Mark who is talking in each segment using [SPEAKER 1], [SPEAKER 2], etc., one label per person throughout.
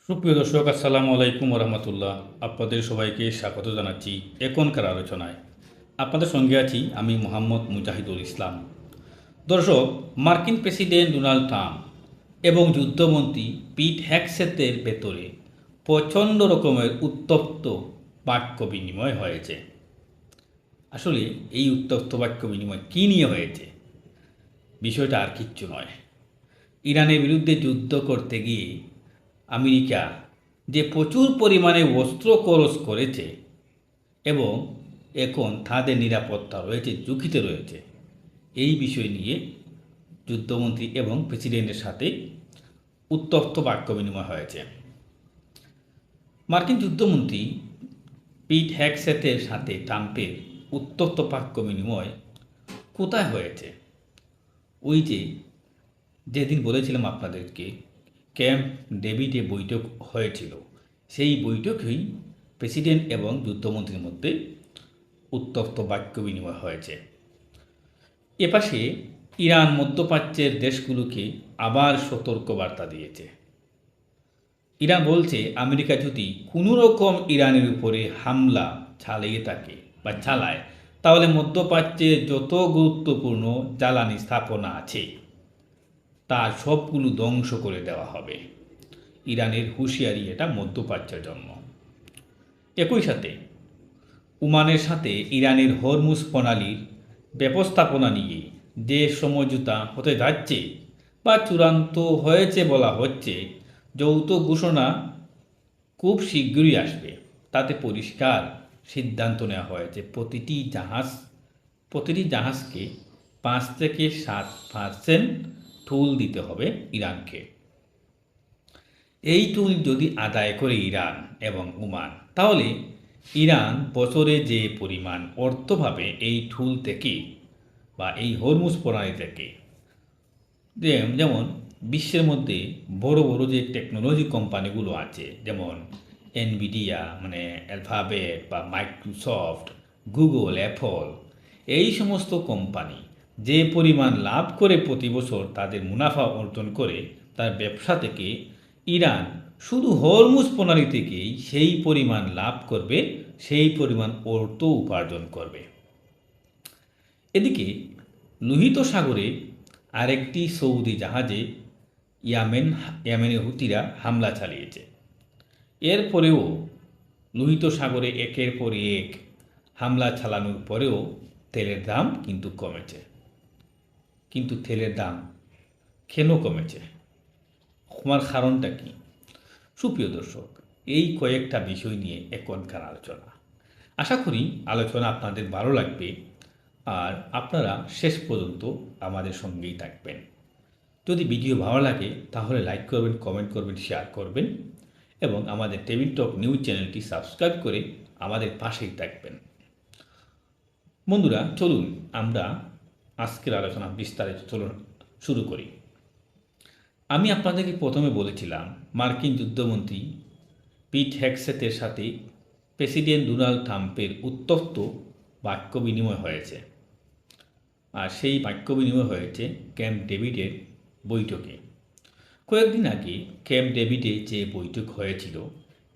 [SPEAKER 1] সুপ্রিয় দর্শক, আসসালামু আলাইকুম রহমতুল্লাহ। আপনাদের সবাইকে স্বাগত জানাচ্ছি এখনকার আলোচনায়। আপনাদের সঙ্গে আছি আমি মোহাম্মদ মুজাহিদুল ইসলাম। দর্শক, মার্কিন প্রেসিডেন্ট ডোনাল্ড ট্রাম্প এবং যুদ্ধমন্ত্রী পিট হ্যাগসেথের ভেতরে প্রচণ্ড রকমের উত্তপ্ত বাক্য বিনিময় হয়েছে। আসলে এই উত্তপ্ত বাক্য বিনিময় কী নিয়ে হয়েছে? বিষয়টা আর কিচ্ছু নয়। ইরানের বিরুদ্ধে যুদ্ধ করতে গিয়ে আমেরিকা যে প্রচুর পরিমাণে অস্ত্র খরচ করেছে এবং এখন তাদের নিরাপত্তা রয়েছে, ঝুঁকিতে রয়েছে, এই বিষয় নিয়ে যুদ্ধমন্ত্রী এবং প্রেসিডেন্টের সাথে উত্তপ্ত বাক্য বিনিময় হয়েছে। মার্কিন যুদ্ধমন্ত্রী পিট হ্যাগসেথের সাথে ট্রাম্পের উত্তপ্ত বাক্য বিনিময় কোথায় হয়েছে? ওই যে যেদিন বলেছিলাম আপনাদেরকে ক্যাম্প ডেভিডে বৈঠক হয়েছিল, সেই বৈঠকেই প্রেসিডেন্ট এবং যুদ্ধমন্ত্রীর মধ্যে উত্তপ্ত বাক্য বিনিময় হয়েছে। এপাশে ইরান মধ্যপ্রাচ্যের দেশগুলোকে আবার সতর্কবার্তা দিয়েছে। ইরান বলছে আমেরিকা যদি কোনো রকম ইরানের উপরে হামলা চালিয়ে থাকে বা চালায়, তাহলে মধ্যপ্রাচ্যের যত গুরুত্বপূর্ণ জ্বালানি স্থাপনা আছে তার সবগুলো ধ্বংস করে দেওয়া হবে। ইরানের হুঁশিয়ারি এটা মধ্যপ্রাচ্যের জন্য। একই সাথে ওমানের সাথে ইরানের হরমুজ প্রণালীর ব্যবস্থাপনা নিয়ে যে সমঝোতা হতে যাচ্ছে বা চূড়ান্ত হয়েছে বলা হচ্ছে, যৌথ ঘোষণা খুব শীঘ্রই আসবে। তাতে পরিষ্কার সিদ্ধান্ত নেওয়া হয়েছে প্রতিটি জাহাজকে 5 থেকে 7% টুল দিতে হবে ইরানকে। এই টুল যদি আদায় করে ইরান এবং ওমান, তাহলে ইরান বছরে যে পরিমাণ অর্থ পাবে এই টুল থেকে বা এই হরমুজ প্রণালী থেকে, যেমন বিশ্বের মধ্যে বড় বড় যে টেকনোলজি কোম্পানিগুলো আছে, যেমন এনভিডিয়া মানে অ্যালফাবেট বা মাইক্রোসফট, গুগল, অ্যাপল, এই সমস্ত কোম্পানি যে পরিমাণ লাভ করে প্রতি বছর তাদের মুনাফা অর্জন করে তার ব্যবসা থেকে, ইরান শুধু হরমুজ প্রণালী থেকেই সেই পরিমাণ লাভ করবে, সেই পরিমাণ অর্থ উপার্জন করবে। এদিকে লোহিত সাগরে আরেকটি সৌদি জাহাজে ইয়ামেনের হুতিরা হামলা চালিয়েছে। এরপরেও লোহিত সাগরে একের পর এক হামলা চালানোর পরেও তেলের দাম কিন্তু কমেছে। কিন্তু তেলের দাম কেন কমেছে? আমার কারণটা কি? সুপ্রিয় দর্শক, এই কয়েকটা বিষয় নিয়ে এখনকার আলোচনা। আশা করি আলোচনা আপনাদের ভালো লাগবে আর আপনারা শেষ পর্যন্ত আমাদের সঙ্গেই থাকবেন। যদি ভিডিও ভালো লাগে তাহলে লাইক করবেন, কমেন্ট করবেন, শেয়ার করবেন এবং আমাদের টেবিল টক নিউজ চ্যানেলটি সাবস্ক্রাইব করে আমাদের পাশেই থাকবেন। বন্ধুরা, চলুন আমরা আজকের আলোচনা বিস্তারিত শুরু করি। আমি আপনাদেরকে প্রথমে বলেছিলাম মার্কিন যুদ্ধমন্ত্রী পিট হ্যাগসেথের সাথে প্রেসিডেন্ট ডোনাল্ড ট্রাম্পের উত্তপ্ত বাক্য বিনিময় হয়েছে। আর সেই বাক্য বিনিময় হয়েছে ক্যাম্প ডেভিডের বৈঠকে। কয়েকদিন আগে ক্যাম্প ডেভিডে যে বৈঠক হয়েছিল,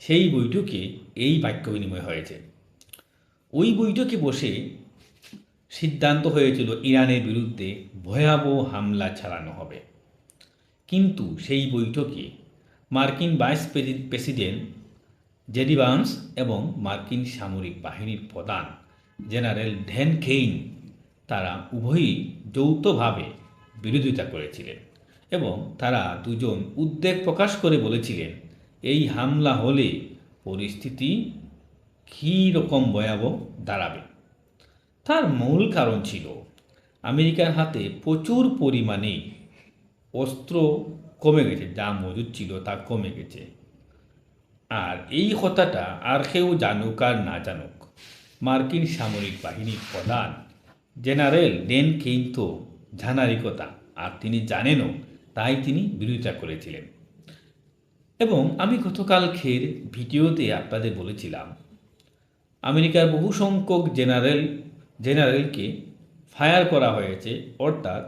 [SPEAKER 1] সেই বৈঠকে এই বাক্য বিনিময় হয়েছে। ওই বৈঠকে বসে সিদ্ধান্ত হয়েছিল ইরানের বিরুদ্ধে ভয়াবহ হামলা চালানো হবে। কিন্তু সেই বৈঠকে মার্কিন ভাইস প্রেসিডেন্ট জেডি ভান্স এবং মার্কিন সামরিক বাহিনীর প্রধান জেনারেল ড্যান কেইন, তারা উভয়ই যৌথভাবে বিরোধিতা করেছিলেন এবং তারা দুজন উদ্বেগ প্রকাশ করে বলেছিলেন এই হামলা হলে পরিস্থিতি কী রকম ভয়াবহ দাঁড়াবে। তার মূল কারণ ছিল আমেরিকার হাতে প্রচুর পরিমাণে অস্ত্র কমে গেছে, যা মজুদ ছিল তা কমে গেছে। আর এই কথাটা আর কেউ জানুক আর না জানুক, মার্কিন সামরিক বাহিনীর প্রধান জেনারেল ড্যান কেইন তো জানারই কথা, আর তিনি জানেনও, তাই তিনি বিরোধিতা করেছিলেন। এবং আমি গতকালকের ভিডিওতে আপনাদের বলেছিলাম আমেরিকার বহু সংখ্যক জেনারেলকে ফায়ার করা হয়েছে, অর্থাৎ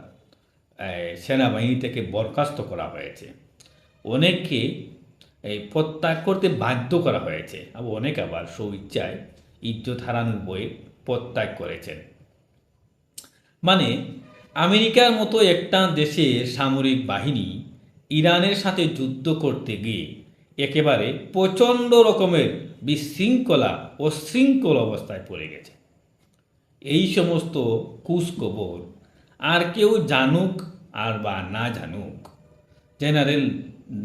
[SPEAKER 1] সেনাবাহিনী থেকে বরখাস্ত করা হয়েছে। অনেককে এই প্রত্যাগ করতে বাধ্য করা হয়েছে, অনেক আবার স্বইচ্ছায় ইজ্জত হারানোর বয়ে প্রত্যাগ করেছেন। মানে আমেরিকার মতো একটা দেশের সামরিক বাহিনী ইরানের সাথে যুদ্ধ করতে গিয়ে একেবারে প্রচণ্ড রকমের বিশৃঙ্খলা ও শৃঙ্খল অবস্থায় পড়ে গেছে। এই সমস্ত কুসখবর আর কেউ জানুক আর বা না জানুক, জেনারেল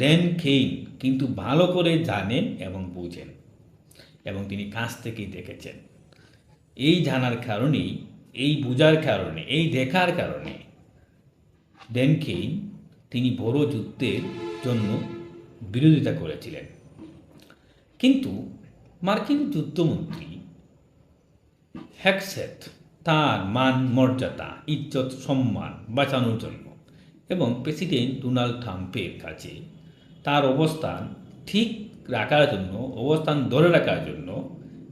[SPEAKER 1] ড্যান কেইন কিন্তু ভালো করে জানেন এবং বুঝেন, এবং তিনি কাছ থেকেই দেখেছেন। এই জানার কারণেই, এই বুঝার কারণে, এই দেখার কারণে ড্যান কেইন তিনি বড় যুদ্ধের জন্য বিরোধিতা করেছিলেন। কিন্তু মার্কিন যুদ্ধমন্ত্রী হ্যাকসেট তার মান মর্যাদা, ইজ্জত, সম্মান বাঁচানোর জন্য এবং প্রেসিডেন্ট ডোনাল্ড ট্রাম্পের কাছে তার অবস্থান ঠিক রাখার জন্য, অবস্থান ধরে রাখার জন্য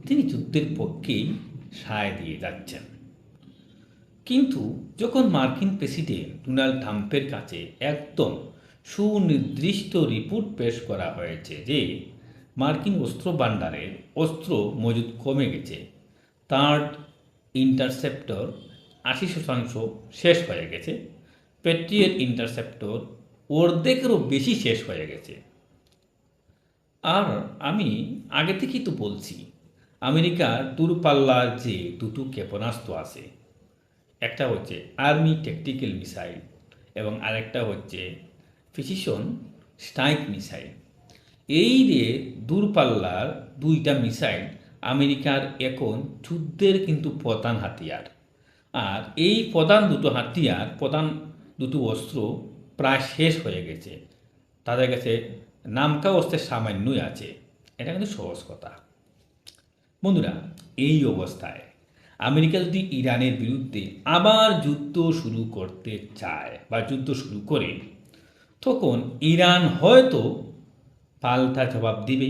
[SPEAKER 1] তিনি যুদ্ধের পক্ষেই সায় দিয়ে যাচ্ছেন। কিন্তু যখন মার্কিন প্রেসিডেন্ট ডোনাল্ড ট্রাম্পের কাছে একদম সুনির্দিষ্ট রিপোর্ট পেশ করা হয়েছে যে মার্কিন অস্ত্র ভাণ্ডারের অস্ত্র মজুদ কমে গেছে, তার ইন্টারসেপ্টর ৮০% শেষ হয়ে গেছে, প্যাট্রিয়ট ইন্টারসেপ্টর অর্ধেকেরও বেশি শেষ হয়ে গেছে। আর আমি আগে থেকেই তো বলছি, আমেরিকার দূরপাল্লার যে দুটো ক্ষেপণাস্ত্র আছে, একটা হচ্ছে আর্মি ট্যাকটিক্যাল মিসাইল এবং আরেকটা হচ্ছে প্রিসিশন স্ট্রাইক মিসাইল। এই যে দূরপাল্লার দুইটা মিসাইল আমেরিকার এখন যুদ্ধের কিন্তু প্রধান হাতিয়ার। আর এই প্রধান দুটো হাতিয়ার, প্রধান দুটো অস্ত্র প্রায় শেষ হয়ে গেছে, তাদের কাছে নামকা অস্ত্রের সামান্যই আছে। এটা কিন্তু সহজ কথা। বন্ধুরা, এই অবস্থায় আমেরিকা যদি ইরানের বিরুদ্ধে আবার যুদ্ধ শুরু করতে চায় বা যুদ্ধ শুরু করে, তখন ইরান হয়তো পাল্টা জবাব দিবে।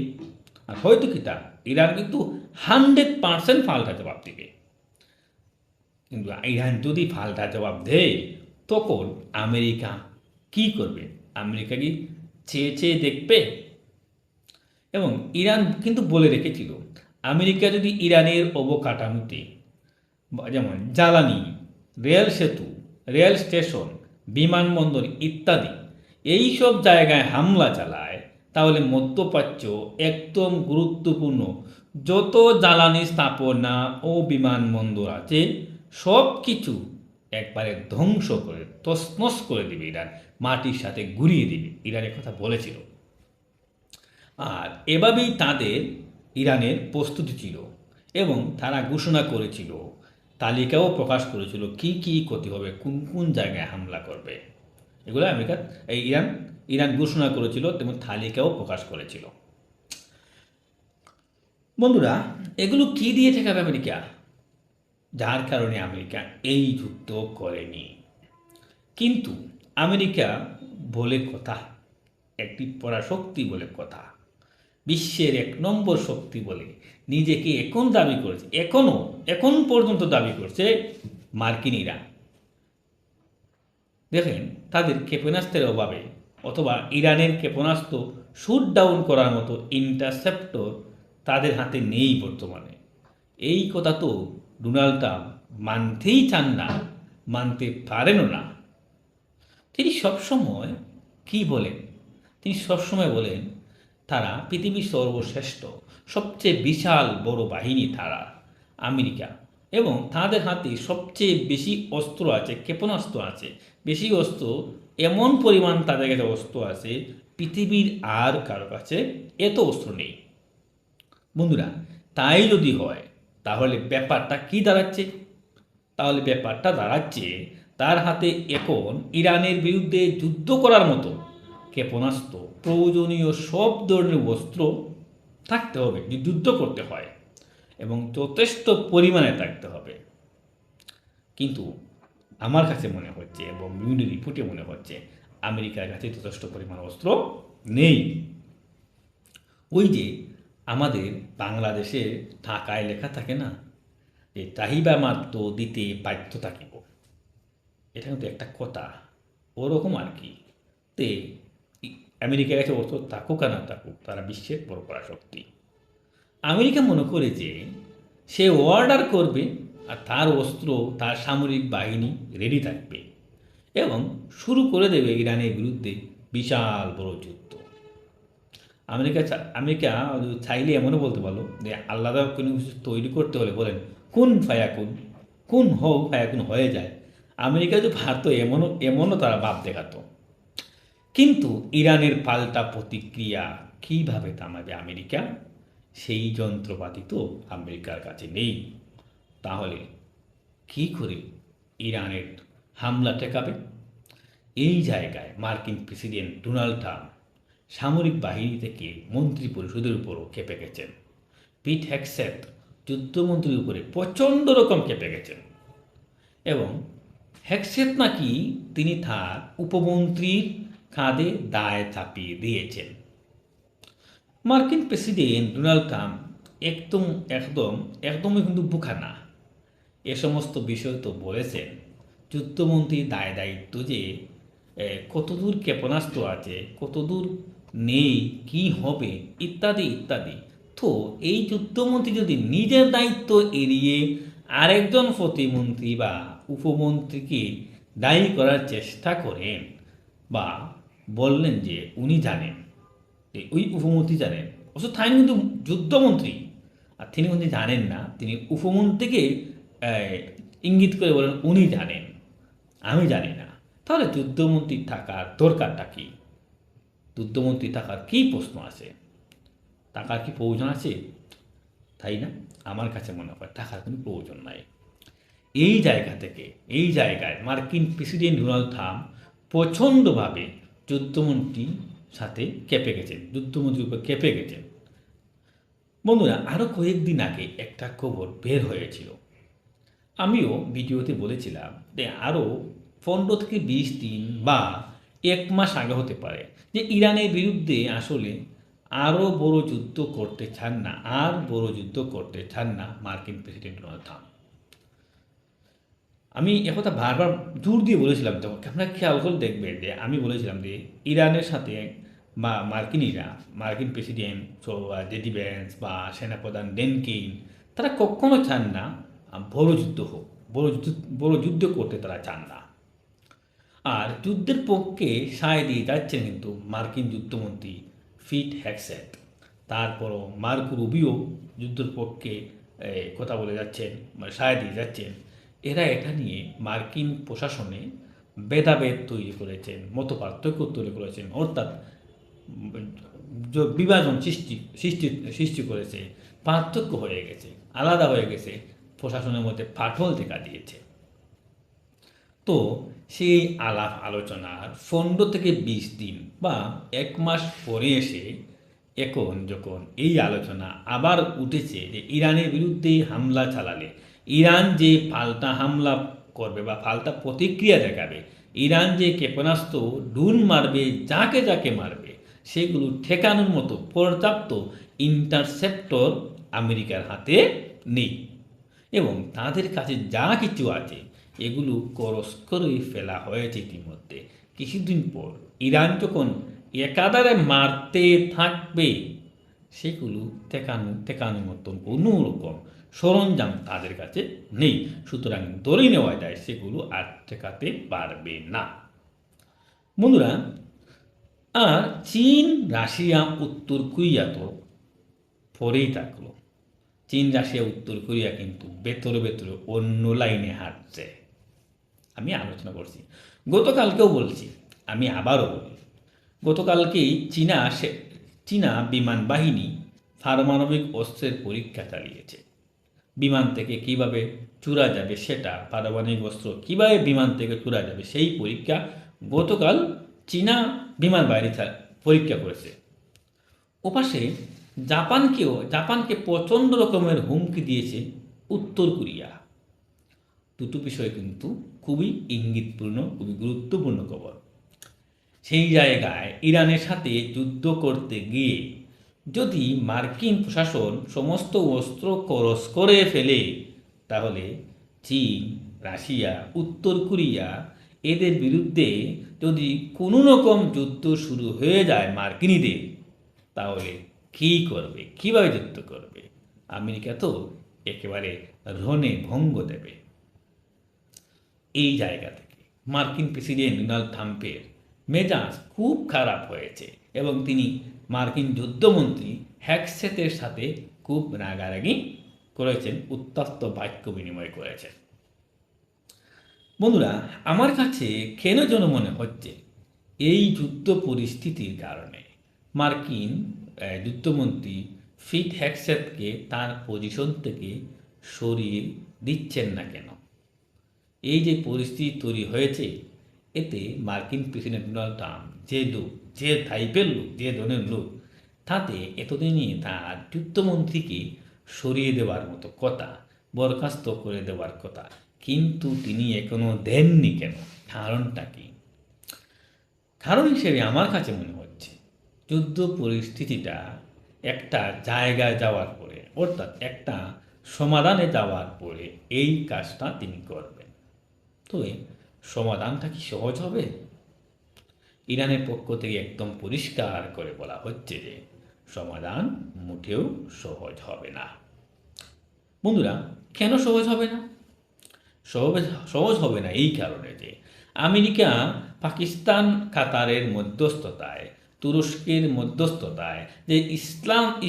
[SPEAKER 1] আর হয়তো কি তা, ইরান কিন্তু 100% পাল্টা জবাব দিবে। কিন্তু ইরান যদি পাল্টা জবাব দেয়, তখন আমেরিকা কি করবে? আমেরিকা কি চেয়ে চেয়ে দেখবে? এবং ইরান কিন্তু বলে রেখেছিল, আমেরিকা যদি ইরানের অবকাঠামোতে, যেমন জ্বালানি, রেল সেতু, রেল স্টেশন, বিমানবন্দর ইত্যাদি এই সব জায়গায় হামলা চালায়, তাহলে মধ্যপ্রাচ্য একদম গুরুত্বপূর্ণ যত জ্বালানি স্থাপনা ও বিমানবন্দর আছে সব কিছু একবারে ধ্বংস করে তছনছ করে দেবে ইরান, মাটির সাথে গুঁড়িয়ে দেবে। ইরানের কথা বলেছিল। আর এভাবেই তাদের ইরানের প্রস্তুতি ছিল এবং তারা ঘোষণা করেছিল, তালিকাও প্রকাশ করেছিল কি কি ক্ষতি হবে, কোন কোন জায়গায় হামলা করবে। এগুলো আমেরিকা, এই ইরান ঘোষণা করেছিল এবং তালিকাও প্রকাশ করেছিল। বন্ধুরা, এগুলো কি দিয়ে ঠেকাবে আমেরিকা? যার কারণে আমেরিকা এই যুদ্ধ করেনি। কিন্তু আমেরিকা বলে কথা, একটি পরাশক্তি বলে কথা, বিশ্বের 1 নম্বর শক্তি বলে নিজেকে এখন দাবি করেছে, এখন পর্যন্ত দাবি করছে মার্কিনীরা। দেখেন, তাদের ক্ষেপণাস্ত্রের অভাবে অথবা ইরানের ক্ষেপণাস্ত্র শুট ডাউন করার মতো ইন্টারসেপ্টর তাদের হাতে নেই বর্তমানে। এই কথা তো ডোনাল্ড ট্রাম্প মানতেই চান না, মানতে পারেনও না। তিনি সবসময় কি বলেন? তিনি সবসময় বলেন তারা পৃথিবীর সর্বশ্রেষ্ঠ, সবচেয়ে বিশাল বড় বাহিনী তারা আমেরিকা, এবং তাদের হাতে সবচেয়ে বেশি অস্ত্র আছে, ক্ষেপণাস্ত্র আছে, বেশি অস্ত্র, এমন পরিমাণ তাদের কাছে অস্ত্র আছে পৃথিবীর আর কারো কাছে এত অস্ত্র নেই। বন্ধুরা, তাই যদি হয় তাহলে ব্যাপারটা কি দাঁড়াচ্ছে? তাহলে ব্যাপারটা দাঁড়াচ্ছে তার হাতে এখন ইরানের বিরুদ্ধে যুদ্ধ করার মতো ক্ষেপণাস্ত্র, প্রয়োজনীয় সব ধরনের অস্ত্র থাকতে হবে যদি যুদ্ধ করতে হয়, এবং যথেষ্ট পরিমাণে থাকতে হবে। কিন্তু আমার কাছে মনে হচ্ছে এবং বিভিন্ন রিপোর্টে মনে হচ্ছে আমেরিকার কাছে যথেষ্ট পরিমাণ অস্ত্র নেই। ওই যে আমাদের বাংলাদেশে ঢাকায় লেখা থাকে না, যে চাহিদা মাত্র দিতে বাধ্য থাকিব, এটা কিন্তু একটা কথা, ওরকম আর কি। তে আমেরিকার কাছে অস্ত্র থাকুক আর না থাকুক, তারা বিশ্বের বড় পরাশক্তি। আমেরিকা মনে করে যে সে অর্ডার করবে আর তার অস্ত্র, তার সামরিক বাহিনী রেডি থাকবে এবং শুরু করে দেবে ইরানের বিরুদ্ধে বিশাল বড় যুদ্ধ। আমেরিকা চাইলে এমনও বলতে পারলো যে আলাদা কোনো কিছু তৈরি করতে হলে বলেন কোন ফায়াকুন, কোন হোক ফায়াকুন হয়ে যায়। আমেরিকা যদি পারতো এমনও তারা ভাব দেখাতো। কিন্তু ইরানের পাল্টা প্রতিক্রিয়া কীভাবে থামাবে আমেরিকা, সেই যন্ত্রপাতি তো আমেরিকার কাছে নেই। তাহলে কী করে ইরানের হামলা ঠেকাবে? এই জায়গায় মার্কিন প্রেসিডেন্ট ডোনাল্ড ট্রাম্প সামরিক বাহিনী থেকে মন্ত্রী পরিষদের উপরও ক্ষেপে গেছেন। পিট হেগসেথ যুদ্ধমন্ত্রীর উপরে প্রচণ্ড রকম ক্ষেপে গেছেন এবং হেগসেথ নাকি তিনি তার উপমন্ত্রীর কাঁধে দায় চাপিয়ে দিয়েছেন। মার্কিন প্রেসিডেন্ট ডোনাল্ড ট্রাম্প একদমই কিন্তু বোকা না। এ সমস্ত বিষয় তো বলেছেন। যুদ্ধমন্ত্রীর দায় দায়িত্ব যে কতদূর ক্ষেপণাস্ত্র আছে, কতদূর নেই, কি হবে ইত্যাদি ইত্যাদি। তো এই যুদ্ধমন্ত্রী যদি নিজের দায়িত্ব এড়িয়ে আরেকজন প্রতিমন্ত্রী বা উপমন্ত্রীকে দায়ী করার চেষ্টা করেন বা বললেন যে উনি জানেন, ওই উপমন্ত্রী জানেন, অবশ্য তিনি কিন্তু যুদ্ধমন্ত্রী আর তিনি কিন্তু জানেন না, তিনি উপমন্ত্রীকে ইঙ্গিত করে বলেন উনি জানেন, আমি জানি না। তাহলে যুদ্ধমন্ত্রী থাকার দরকারটা কী? যুদ্ধমন্ত্রী থাকার কী প্রশ্ন আছে? থাকার কি প্রয়োজন আছে? তাই না? আমার কাছে মনে হয় থাকার কোনো প্রয়োজন নাই। এই জায়গায় মার্কিন প্রেসিডেন্ট ডোনাল্ড ট্রাম্প প্রচণ্ডভাবে যুদ্ধমন্ত্রীর সাথে ক্ষেপে গেছেন, যুদ্ধমন্ত্রীর উপর ক্ষেপে গেছেন। বন্ধুরা, আরও কয়েকদিন আগে একটা খবর বের হয়েছিল, আমিও ভিডিওতে বলেছিলাম যে আরও 15 থেকে 20 দিন বা 1 মাস আগে হতে পারে যে ইরানের বিরুদ্ধে আসলে আরও বড় যুদ্ধ করতে চান না মার্কিন প্রেসিডেন্ট ডোনাল্ড ট্রাম্প। আমি একথা বারবার জোর দিয়ে বলেছিলাম, তো আপনারা খেয়াল করে দেখবেন যে আমি বলেছিলাম যে ইরানের সাথে বা মার্কিন প্রেসিডেন্ট জেডি ভ্যান্স বা সেনাপ্রধান ডেনকেইন তারা কখনো চান না বড় যুদ্ধ হোক, বড় যুদ্ধ করতে তারা চান না। আর যুদ্ধের পক্ষে সায় দিয়ে যাচ্ছেন কিন্তু মার্কিন যুদ্ধমন্ত্রী পিট হেগসেথ, তারপরও মার্কো রুবিও যুদ্ধের পক্ষে কথা বলে যাচ্ছেন, সায় দিয়ে যাচ্ছেন। এরা এটা নিয়ে মার্কিন প্রশাসনে ভেদাভেদ তৈরি করেছেন, মতপার্থক্য তৈরি করেছেন, অর্থাৎ বিভাজন সৃষ্টি করেছে, পার্থক্য হয়ে গেছে, আলাদা হয়ে গেছে, প্রশাসনের মধ্যে ফাটল দেখা দিয়েছে। তো সেই আলাপ আলোচনার 15 থেকে 20 দিন বা 1 মাস পরে এসে এখন যখন এই আলোচনা আবার উঠেছে যে ইরানের বিরুদ্ধে হামলা চালালে ইরান যে পাল্টা হামলা করবে বা পাল্টা প্রতিক্রিয়া দেখাবে, ইরান যে ক্ষেপণাস্ত্র ডুন মারবে, যাকে মারবে, সেগুলো ঠেকানোর মতো পর্যাপ্ত ইন্টারসেপ্টর আমেরিকার হাতে নেই এবং তাদের কাছে যা কিছু আছে এগুলো করস করে ফেলা হয়েছে ইতিমধ্যে। কিছুদিন পর ইরান যখন একাধারে মারতে থাকবে, সেগুলো ঠেকানোর মতন কোনো রকম সরঞ্জাম তাদের কাছে নেই। সুতরাং ধরে নেওয়া যায় সেগুলো আর ঠেকাতে পারবে না। বন্ধুরা, আর চীন, রাশিয়া, উত্তর কোরিয়া তো পরেই থাকলো। চীন, রাশিয়া, উত্তর কোরিয়া কিন্তু ভেতরে অন্য লাইনে হাঁটছে। আমি আলোচনা করছি, গতকালকেও বলছি, আমি আবারও বলি, গতকালকেই চীনা বিমান বাহিনী পারমাণবিক অস্ত্রের পরীক্ষা চালিয়েছে। বিমান থেকে কিভাবে চুরা যাবে সেটা, পারমাণবিক অস্ত্র কীভাবে বিমান থেকে চুরা যাবে সেই পরীক্ষা গতকাল চীনা বিমান বাহিনী পরীক্ষা করেছে। ওপাশে জাপানকে প্রচণ্ড রকমের হুমকি দিয়েছে উত্তর কোরিয়া। দুটো বিষয় কিন্তু খুবই ইঙ্গিতপূর্ণ, খুবই গুরুত্বপূর্ণ খবর। সেই জায়গায় ইরানের সাথে যুদ্ধ করতে গিয়ে যদি মার্কিন প্রশাসন সমস্ত অস্ত্র খরচ করে ফেলে, তাহলে চীন, রাশিয়া, উত্তর কোরিয়া এদের বিরুদ্ধে যদি কোনো রকম যুদ্ধ শুরু হয়ে যায় মার্কিনীদের, তাহলে কী করবে, কীভাবে যুদ্ধ করবে? আমেরিকা তো একেবারে রণে ভঙ্গ দেবে। এই জায়গা থেকে মার্কিন প্রেসিডেন্ট ডোনাল্ড ট্রাম্পের মেজাজ খুব খারাপ হয়েছে এবং তিনি মার্কিন যুদ্ধমন্ত্রী হ্যাকসেতের সাথে খুব রাগারাগি করেছেন, উত্তপ্ত বাক্য বিনিময় করেছেন। বন্ধুরা, আমার কাছে কেন যেন মনে হচ্ছে এই যুদ্ধ পরিস্থিতির কারণে মার্কিন যুদ্ধমন্ত্রী পিট হেগসেথকে তার পজিশন থেকে সরিয়ে দিচ্ছেন না কেন? এই যে পরিস্থিতি তৈরি হয়েছে, এতে মার্কিন প্রেসিডেন্ট ডোনাল্ড ট্রাম্প যে লোক, যে টাইপের লোক, যে ধরনের লোক, তাতে এতদিনই তার যুদ্ধমন্ত্রীকে সরিয়ে দেওয়ার মতো কথা, বরখাস্ত করে দেওয়ার কথা, কিন্তু তিনি এখনও দেননি কেন? কারণটা কি? কারণ হিসেবে আমার কাছে মনে হচ্ছে যুদ্ধ পরিস্থিতিটা একটা জায়গায় যাওয়ার পরে, অর্থাৎ একটা সমাধানে যাওয়ার পরে এই কাজটা তিনি করবেন। তবে সমাধানটা কি সহজ হবে? ইরানের পক্ষ থেকে একদম পরিষ্কার করে বলা হচ্ছে যে সমাধান মোটেও সহজ হবে না। বন্ধুরা, কেন সহজ হবে না? সহজ হবে না এই কারণে যে আমেরিকা পাকিস্তান কাতারের মধ্যস্থতায়, তুরস্কের মধ্যস্থতায় যে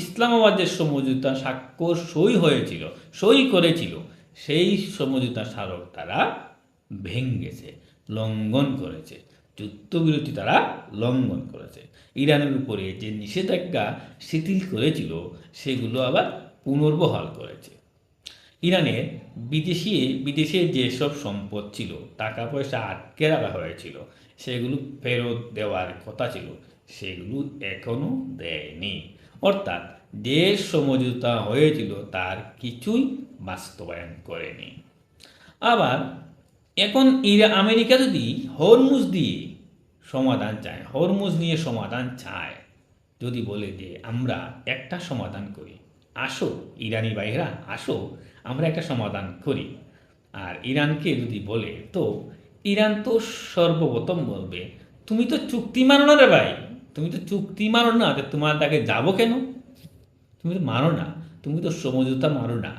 [SPEAKER 1] ইসলামাবাদের সমঝোতা স্বাক্ষর সই করেছিল, সেই সমঝোতা স্মারক তারা ভেঙেছে, লঙ্ঘন করেছে, যুদ্ধবিরতি তারা লঙ্ঘন করেছে। ইরানের উপরে যে নিষেধাজ্ঞা শিথিল করেছিল সেগুলো আবার পুনর্বহাল করেছে। ইরানের বিদেশে যেসব সম্পদ ছিল, টাকা পয়সা আটকে রাখা হয়েছিল, সেগুলো ফেরত দেওয়ার কথা ছিল, সেগুলো এখনও দেয়নি। অর্থাৎ যে সমঝোতা হয়েছিল তার কিছুই বাস্তবায়ন করেনি। আবার এখন আমেরিকা যদি হরমুজ নিয়ে সমাধান চায়, যদি বলে যে আমরা একটা সমাধান করি, আসো ইরানি ভাইরা, আসো আমরা একটা সমাধান করি, আর ইরানকে যদি বলে, তো ইরান তো সর্বপ্রথম বলবে, তুমি তো চুক্তি মানো না রে ভাই, তুমি তো চুক্তি মানো না, তোমার তাকে যাবো কেন? তুমি তো মানো না, তুমি তো সমঝোতা মানো না,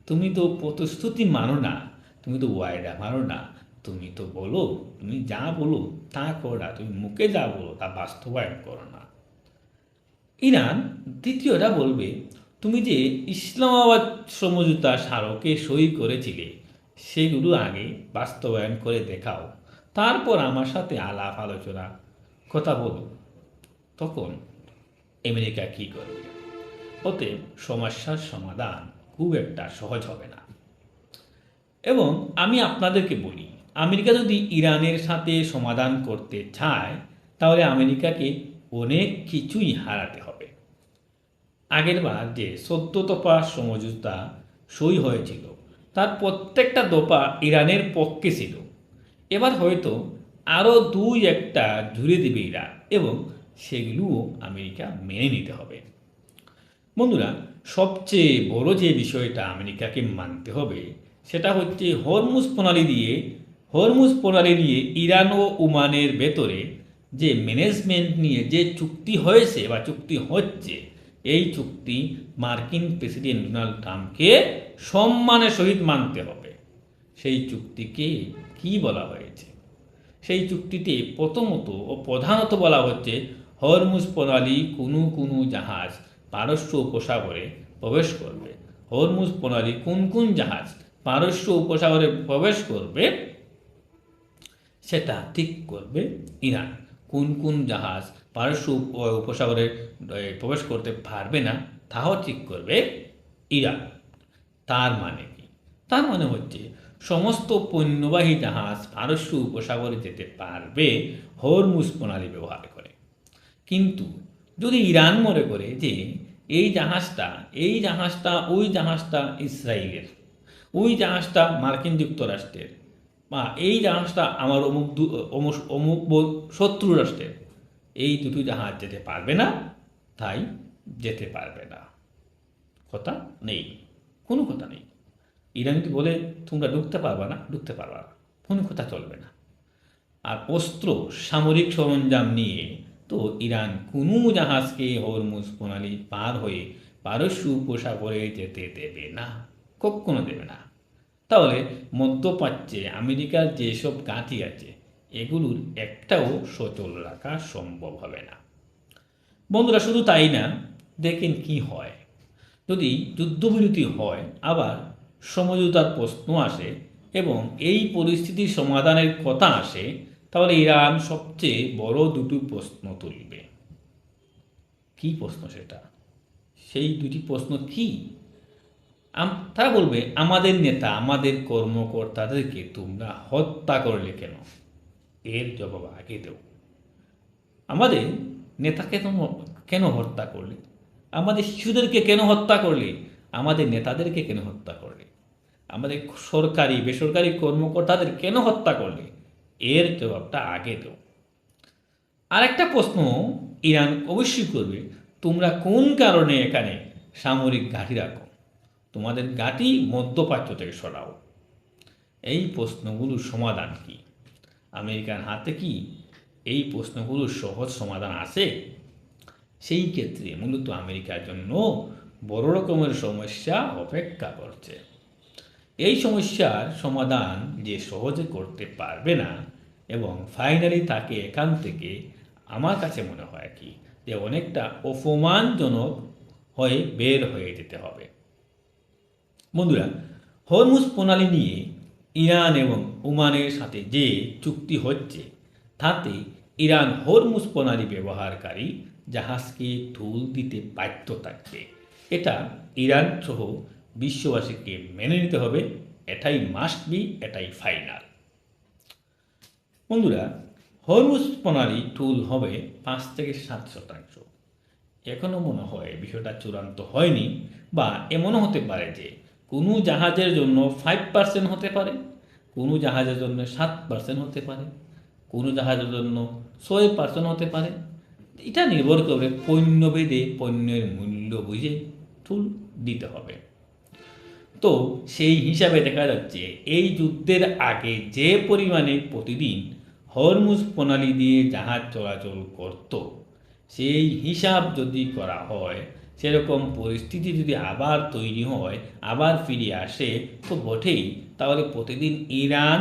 [SPEAKER 1] তুমি তো প্রতিশ্রুতি মানো না, তুমি তো ওয়াইডা মানো না, তুমি তো বলো, তুমি যা বলো তা করো না, তুমি মুখে যা বলো তা বাস্তবায়ন করো না। ইরান দ্বিতীয়টা বলবে, তুমি যে ইসলামাবাদ সমঝোতা স্মারকে সই করেছিলে সেগুলো আগে বাস্তবায়ন করে দেখাও, তারপর আমার সাথে আলাপ আলোচনা কথা বলো। তখন আমেরিকা কী করবে? অতএব সমস্যার সমাধান খুব একটা সহজ হবে না। এবং আমি আপনাদেরকে বলি, আমেরিকা যদি ইরানের সাথে সমাধান করতে চায়, তাহলে আমেরিকাকে অনেক কিছুই হারাতে হবে। আগেরবার যে ১৪ দফা সমঝোতা সই হয়েছিল, তার প্রত্যেকটা দফা ইরানের পক্ষে ছিল। এবার হয়তো আরও ২-১টা জুড়ে দেবে ইরান, এবং সেগুলোও আমেরিকা মেনে নিতে হবে। বন্ধুরা, সবচেয়ে বড় যে বিষয়টা আমেরিকাকে মানতে হবে সেটা হচ্ছে হরমুজ প্রণালী নিয়ে ইরান ও ওমানের ভেতরে যে ম্যানেজমেন্ট নিয়ে যে চুক্তি হয়েছে বা চুক্তি হচ্ছে, এই চুক্তি মার্কিন প্রেসিডেন্ট ডোনাল্ড ট্রাম্পকে সম্মানের সহিত মানতে হবে। সেই চুক্তিকে কি বলা হয়েছে? সেই চুক্তিতে প্রথমত ও প্রধানত বলা হচ্ছে, হরমুজ প্রণালী কোনো জাহাজ পারস্য উপসাগরে প্রবেশ করবে। হরমুজ প্রণালী কোন জাহাজ পারস্য উপসাগরে প্রবেশ করবে সেটা ঠিক করবে ইরান। কোন জাহাজ পারস্য উপসাগরে প্রবেশ করতে পারবে না তাও ঠিক করবে ইরান। তার মানে কি? তার মানে হচ্ছে সমস্ত পণ্যবাহী জাহাজ পারস্য উপসাগরে যেতে পারবে হরমুজ প্রণালী ব্যবহার করে। কিন্তু যদি ইরান মনে করে যে ওই জাহাজটা ইসরায়েলের, ওই জাহাজটা মার্কিন যুক্তরাষ্ট্রের, বা এই জাহাজটা আমার অমুক শত্রু রাষ্ট্রের, এই দুটো জাহাজ যেতে পারবে না, তাই যেতে পারবে না, কথা নেই, কোনো কথা নেই। ইরান যদি বলে তোমরা ঢুকতে পারবা না, কোনো কথা চলবে না। আর অস্ত্র সামরিক সরঞ্জাম নিয়ে তো ইরান কোনো জাহাজকে হরমুজ প্রণালী পার হয়ে পারস্য উপসাগরে যেতে দেবে না, কখনো দেবে না। তাহলে মধ্যপ্রাচ্যে আমেরিকার যেসব ঘাঁটি আছে এগুলোর একটাও সচল রাখা সম্ভব হবে না। বন্ধুরা, শুধু তাই না, দেখেন কি হয় যদি যুদ্ধবিরতি হয়, আবার সমঝোতার প্রশ্ন আসে এবং এই পরিস্থিতির সমাধানের কথা আসে, তাহলে ইরান সবচেয়ে বড় দুটো প্রশ্ন তুলবে। কি প্রশ্ন সেটা? সেই দুটি প্রশ্ন কি? তারা বলবে, আমাদের নেতা, আমাদের কর্মকর্তাদেরকে তোমরা হত্যা করলে কেন? এর জবাব আগে দেও। আমাদের নেতাকে কেন হত্যা করলে? আমাদের শিশুদেরকে কেন হত্যা করলে? আমাদের নেতাদেরকে কেন হত্যা করলে? আমাদের সরকারি বেসরকারি কর্মকর্তাদের কেন হত্যা করলে? এর জবাবটা আগে দেও। আরেকটা প্রশ্ন ইরান অবশ্যই করবে, তোমরা কোন কারণে এখানে সামরিক ঘাঁটি রাখো? তোমাদের ঘাঁটি মধ্যপ্রাচ্য থেকে সরাও। এই প্রশ্নগুলোর সমাধান কি? আমেরিকার হাতে কি এই প্রশ্নগুলোর সহজ সমাধান আছে? সেই ক্ষেত্রে মূলত আমেরিকার জন্য বড় রকমের সমস্যা অপেক্ষা করছে। এই সমস্যার সমাধান যে সহজে করতে পারবে না, এবং ফাইনালি তাকে এখান থেকে, আমার কাছে মনে হয় কি, যে অনেকটা অপমানজনক হয়ে বের হয়ে যেতে হবে। বন্ধুরা, হরমুজ প্রণালী নিয়ে ইরান এবং ওমানের সাথে যে চুক্তি হচ্ছে, তাতে ইরান হরমুজ প্রণালী ব্যবহারকারী জাহাজকে ঢুল দিতে বাধ্য থাকবে। এটা ইরান সহ বিশ্ববাসীকে মেনে নিতে হবে। এটাই মাস্ট বি, এটাই ফাইনাল। বন্ধুরা, হরমুজ প্রণালী টুল হবে 5 থেকে 7%। এখনও মনে হয় বিষয়টা চূড়ান্ত হয়নি, বা এমনও হতে পারে যে কোনো জাহাজের জন্য 5% হতে পারে, কোনো জাহাজের জন্য 7% হতে পারে, কোনো জাহাজের জন্য 6% হতে পারে। এটা নির্ভর করবে পণ্যভেদে, পণ্যের মূল্য বুঝে টুল দিতে হবে। তো সেই হিসাবে দেখা যাচ্ছে এই যুদ্ধের আগে যে পরিমাণে প্রতিদিন হরমুজ প্রণালী দিয়ে জাহাজ চলাচল করত, সেই হিসাব যদি করা হয়, সেরকম পরিস্থিতি যদি আবার তৈরি হয়, আবার ফিরে আসে, তো বটেই, তাহলে প্রতিদিন ইরান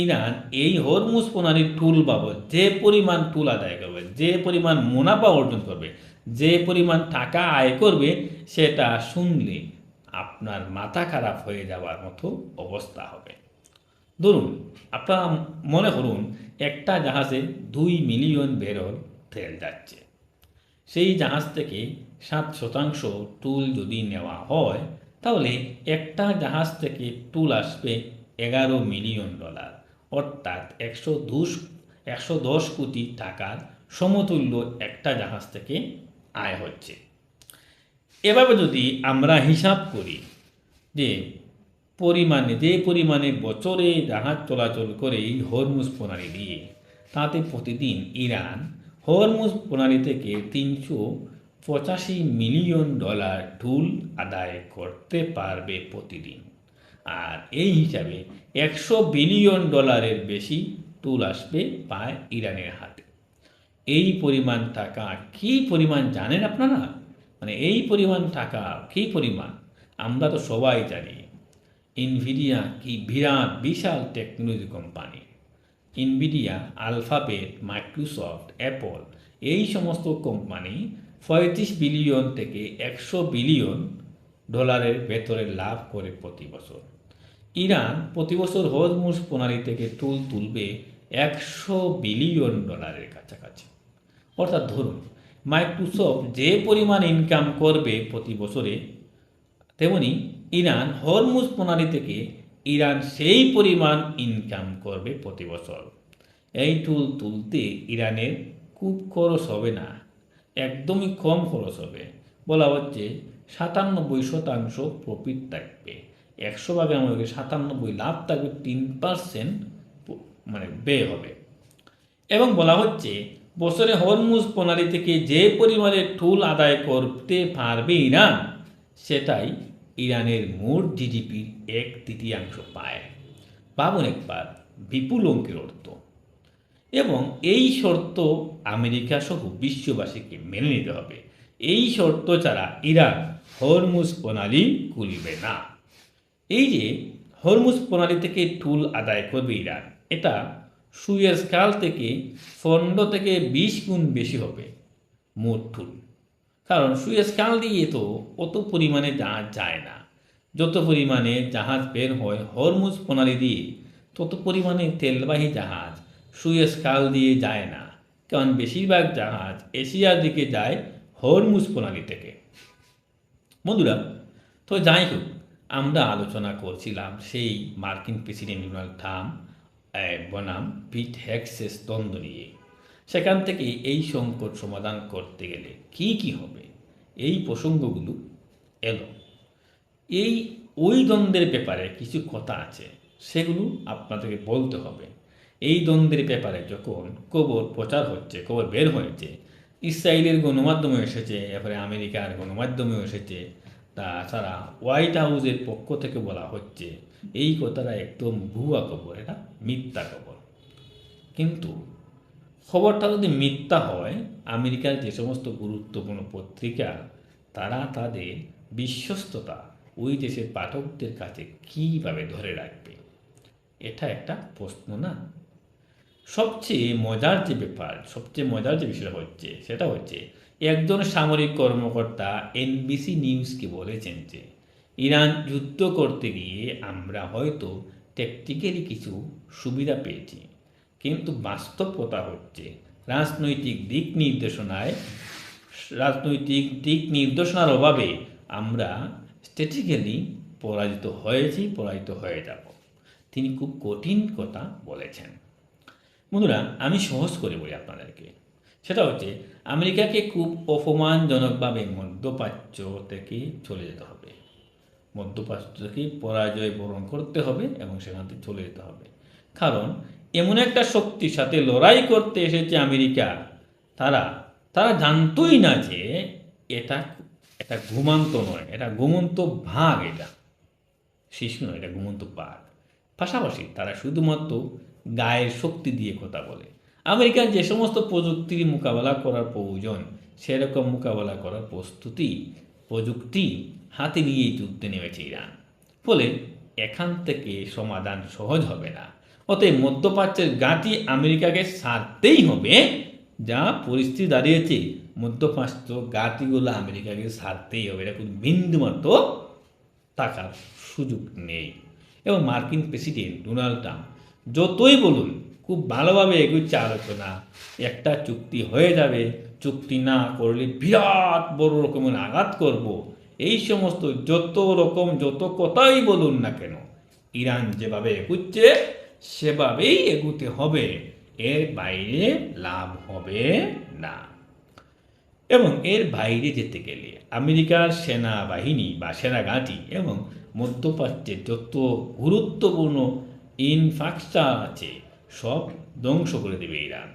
[SPEAKER 1] ইরান এই হরমুজ প্রণালীর টুল বাবদ যে পরিমাণ টুল আদায় করবে, যে পরিমাণ মুনাফা অর্জন করবে, যে পরিমাণ টাকা আয় করবে, সেটা শুনলে আপনার মাথা খারাপ হয়ে যাওয়ার মতো অবস্থা হবে। ধরুন, আপনারা মনে করুন একটা জাহাজে 2 মিলিয়ন ব্যারেল তেল যাচ্ছে। সেই জাহাজ থেকে 7% টুল যদি নেওয়া হয়, তাহলে একটা জাহাজ থেকে টুল আসবে $11 মিলিয়ন, অর্থাৎ 110 কোটি টাকার সমতুল্য একটা জাহাজ থেকে আয় হচ্ছে। এভাবে যদি আমরা হিসাব করি যে যে পরিমাণে বছরে জাহাজ চলাচল করে এই হরমুজ প্রণালী দিয়ে, তাতে প্রতিদিন ইরান হরমুজ প্রণালী থেকে $385 মিলিয়ন টুল আদায় করতে পারবে প্রতিদিন। আর এই হিসাবে $100 বিলিয়ন বেশি টুল আসবে পায় ইরানের হাতে। এই পরিমাণ টাকা কী পরিমাণ জানেন আপনারা? মানে এই পরিমাণ টাকা কী পরিমাণ আমরা তো সবাই জানি। ইনভিডিয়া কি বিরাট বিশাল technology company. Nvidia, Alphabet, Microsoft, Apple, এই সমস্ত কোম্পানি 35 বিলিয়ন থেকে $100 বিলিয়ন ভেতরে লাভ করে প্রতি বছর। ইরান প্রতি বছর হরমুজ প্রণালী থেকে টুল তুলবে $100 বিলিয়ন কাছাকাছি। অর্থাৎ ধরুন, মাইক্রোসফট যে পরিমাণ ইনকাম করবে প্রতি বছরে, তেমনি ইরান হরমুজ প্রণালী থেকে ইরান সেই পরিমাণ ইনকাম করবে প্রতি বছর। এই টুল তুলতে ইরানের খুব খরচ হবে না, একদমই কম খরচ হবে। বলা হচ্ছে 97% প্রফিট থাকবে, 100 ভাগের মধ্যে 97 লাভ থাকবে, 3% মানে ব্যয় হবে। এবং বলা হচ্ছে বছরে হরমুজ প্রণালী থেকে যে পরিমাণে টুল আদায় করতে পারবে ইরান, সেটাই ইরানের মোট জিডিপির 1/3 পায়। ভাবুন একবার, বিপুল অঙ্কের অর্থ। এবং এই শর্ত আমেরিকা সহ বিশ্ববাসীকে মেনে নিতে হবে। এই শর্ত ছাড়া ইরান হরমুজ প্রণালী খুলবে না। এই যে হরমুজ প্রণালী থেকে টুল আদায় করবে ইরান, এটা সুয়েজ খাল থেকে 15 থেকে 20 গুণ বেশি হবে মোট টুল। কারণ সুয়েজ খাল দিয়ে তো অত পরিমাণে জাহাজ যায় না। যত পরিমাণে জাহাজ বের হয় হরমুজ প্রণালী দিয়ে, তত পরিমাণে তেলবাহী জাহাজ সুয়েজ খাল দিয়ে যায় না। কারণ বেশিরভাগ জাহাজ এশিয়ার দিকে যায় হরমুজ প্রণালী থেকে। বন্ধুরা, তো যাই হোক, আমরা আলোচনা করছিলাম সেই মার্কিন প্রেসিডেন্ট ডোনাল্ড ট্রাম্প বনাম পিট হেগসেস দ্বন্দ্ব নিয়ে। সেখান থেকে এই সংকট সমাধান করতে গেলে কি কি হবে, এই প্রসঙ্গগুলো এলো। ওই দ্বন্দ্বের ব্যাপারে কিছু কথা আছে, সেগুলো আপনাদেরকে বলতে হবে। এই দ্বন্দ্বের ব্যাপারে যখন খবর প্রচার হচ্ছে, খবর বের হয়েছে, ইসরায়েলের গণমাধ্যমে এসেছে, এরপরে আমেরিকার গণমাধ্যমেও এসেছে, তাছাড়া হোয়াইট হাউসের পক্ষ থেকে বলা হচ্ছে এই কথাটা একদম ভুয়া খবর, এটা মিথ্যা খবর। কিন্তু খবরটা যদি মিথ্যা হয়, আমেরিকার যে সমস্ত গুরুত্বপূর্ণ পত্রিকা তারা তাদের বিশ্বস্ততা ওই দেশের পাঠকদের কাছে কীভাবে ধরে রাখবে? এটা একটা প্রশ্ন না? সবচেয়ে মজার যে বিষয় হচ্ছে সেটা হচ্ছে একজন সামরিক কর্মকর্তা এনবিসি নিউজকে বলেছেন যে ইরান যুদ্ধ করতে গিয়ে আমরা হয়তো ট্যাকটিক্যালি কিছু সুবিধা পেয়েছি, কিন্তু বাস্তব কথা হচ্ছে রাজনৈতিক দিক নির্দেশনার অভাবে আমরা স্ট্র্যাটেজিক্যালি পরাজিত হয়ে যাব। তিনি খুব কঠিন কথা বলেছেন। বন্ধুরা, আমি সহজ করে বলি আপনাদেরকে। সেটা হচ্ছে আমেরিকাকে খুব অপমানজনকভাবে মধ্যপ্রাচ্য থেকে চলে যেতে হবে, মধ্যপ্রাচ্য থেকে পরাজয় বরণ করতে হবে এবং সেখান থেকে চলে যেতে হবে। কারণ এমন একটা শক্তির সাথে লড়াই করতে এসেছে আমেরিকা, তারা জানতোই না যে এটা ঘুমান্ত নয়, এটা ঘুমন্ত ভাগ, এটা শিশু নয়, এটা ঘুমন্ত বাঘ। পাশাপাশি তারা শুধুমাত্র গায়ের শক্তি দিয়ে কথা বলে। আমেরিকার যে সমস্ত প্রযুক্তির মোকাবেলা করার প্রয়োজন, সেরকম মোকাবেলা করার প্রযুক্তি হাতে নিয়েই যুদ্ধে নেমেছে ইরান। ফলে এখান থেকে সমাধান সহজ হবে না। অতএব মধ্যপ্রাচ্যের গাঁটি আমেরিকাকে ছাড়তেই হবে। যা পরিস্থিতি দাঁড়িয়েছে, মধ্যপ্রাচ্য গাঁটিগুলো আমেরিকাকে ছাড়তেই হবে, এটা কোনো বিন্দুমাত্র টাকার সুযোগ নেই। এবং মার্কিন প্রেসিডেন্ট ডোনাল্ড ট্রাম্প যতই বলুন খুব ভালোভাবে এগুচ্ছে আলোচনা, একটা চুক্তি হয়ে যাবে, চুক্তি না করলে বিরাট বড় রকমের আঘাত করব, এই সমস্ত যত কথাই বলুন না কেন, ইরান যেভাবে এগুচ্ছে সেভাবেই এগুতে হবে, এর বাইরে লাভ হবে না। এবং এর বাইরে যেতে গেলে আমেরিকার সেনাবাহিনী বা সেনাঘাঁটি এবং মধ্যপ্রাচ্যের যত গুরুত্বপূর্ণ ইনফ্রাস্ট্রাকচার আছে সব ধ্বংস করে দেবে ইরান।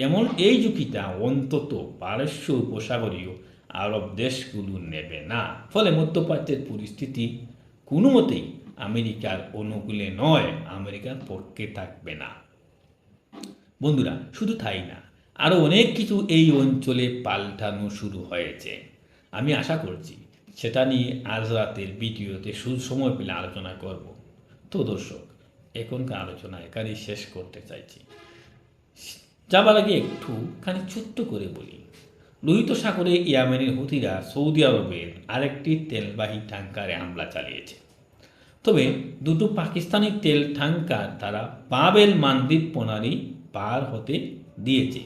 [SPEAKER 1] এবং এই ঝুঁকিটা অন্তত পারস্য উপসাগরীয় আরব দেশগুলো নেবে না। ফলে মধ্যপ্রাচ্যের পরিস্থিতি কোনো মতেই আমেরিকার অনুকূলে নয়, আমেরিকার পক্ষে থাকবে না। বন্ধুরা, শুধু তাই না, আরও অনেক কিছু এই অঞ্চলে পাল্টানো শুরু হয়েছে। আমি আশা করছি সেটা নিয়ে আজ রাতের ভিডিওতে সময় পেলে আলোচনা করব। তো দর্শক, এখনকার আলোচনা এখানেই শেষ করতে চাইছি। যাবার আগে একটুখানি ছোট্ট করে বলি, লোহিত সাগরে ইয়েমেনের হুথিরা সৌদি আরবের আরেকটি তেলবাহী ট্যাঙ্কারে হামলা চালিয়েছে। তবে দুটো পাকিস্তানি তেল ট্যাঙ্কার তারা বাবেল মালদ্বীপ প্রণালী পার হতে দিয়েছে।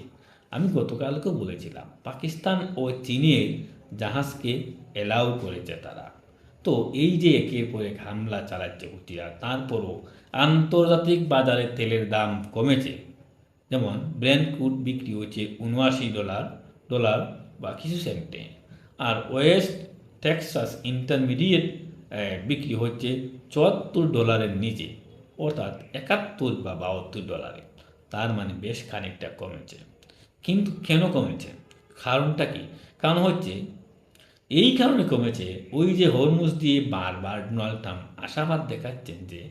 [SPEAKER 1] আমি গতকালকেও বলেছিলাম পাকিস্তান ও চীনের জাহাজকে এলাও করেছে তারা। তো এই যে একের পর এক হামলা চালাচ্ছে হুথিরা, তারপরও আন্তর্জাতিক বাজারে তেলের দাম কমেছে। যেমন ব্রেন্ট ক্রুড বিক্রি হচ্ছে $79 বা কিছু সেন্টে, আর ওয়েস্ট টেক্সাস ইন্টারমিডিয়েট বিক্রি হচ্ছে $74 নিচে, অর্থাৎ $71 বা $72। তার মানে বেশ খানিকটা কমেছে। কিন্তু কেন কমেছে, কারণটা কি? কারণ হচ্ছে এই কারণে কমেছে, ওই যে হরমুজ দিয়ে বারবার ডোনাল্ড ট্রাম্প আশাবাদ দেখাচ্ছেন যে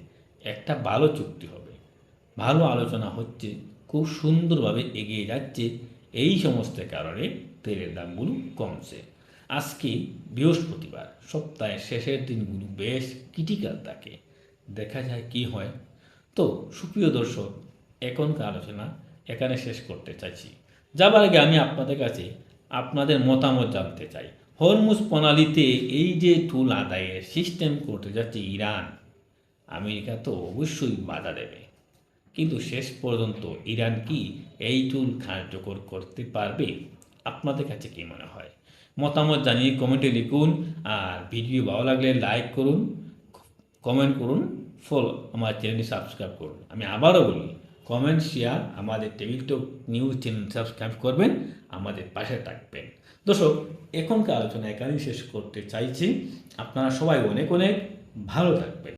[SPEAKER 1] একটা ভালো চুক্তি হবে, ভালো আলোচনা হচ্ছে, খুব সুন্দরভাবে এগিয়ে যাচ্ছে। এই সমস্ত কারণে তেলের দামগুলো কমছে। আজকে বৃহস্পতিবার, সপ্তাহের শেষের দিনগুলো বেশ ক্রিটিক্যাল থাকে, দেখা যায় কি হয়। তো সুপ্রিয় দর্শক, এখনকার আলোচনা এখানে শেষ করতে চাইছি। যাবার আগে আমি আপনাদের কাছে আপনাদের মতামত জানতে চাই। হরমুজ প্রণালীতে এই যে টুল আদায়ের সিস্টেম করতে যাচ্ছে ইরান, আমেরিকা তো অবশ্যই বাধা দেবে, কিন্তু শেষ পর্যন্ত ইরান কি এই টুল কার্যকর করতে পারবে? আপনাদের কাছে কি মনে হয়? মতামত জানিয়ে কমেন্টে লিখুন। আর ভিডিও ভালো লাগলে লাইক করুন, কমেন্ট করুন, ফলো আমার চ্যানেলটি সাবস্ক্রাইব করুন। আমি আবারও বলি, কমেন্ট শেয়ার আমাদের টেবিল টক নিউজ চ্যানেল সাবস্ক্রাইব করবেন, আমাদের পাশে থাকবেন। দর্শক, এখনকার আলোচনা এখানেই শেষ করতে চাইছি। আপনারা সবাই অনেক অনেক ভালো থাকবেন।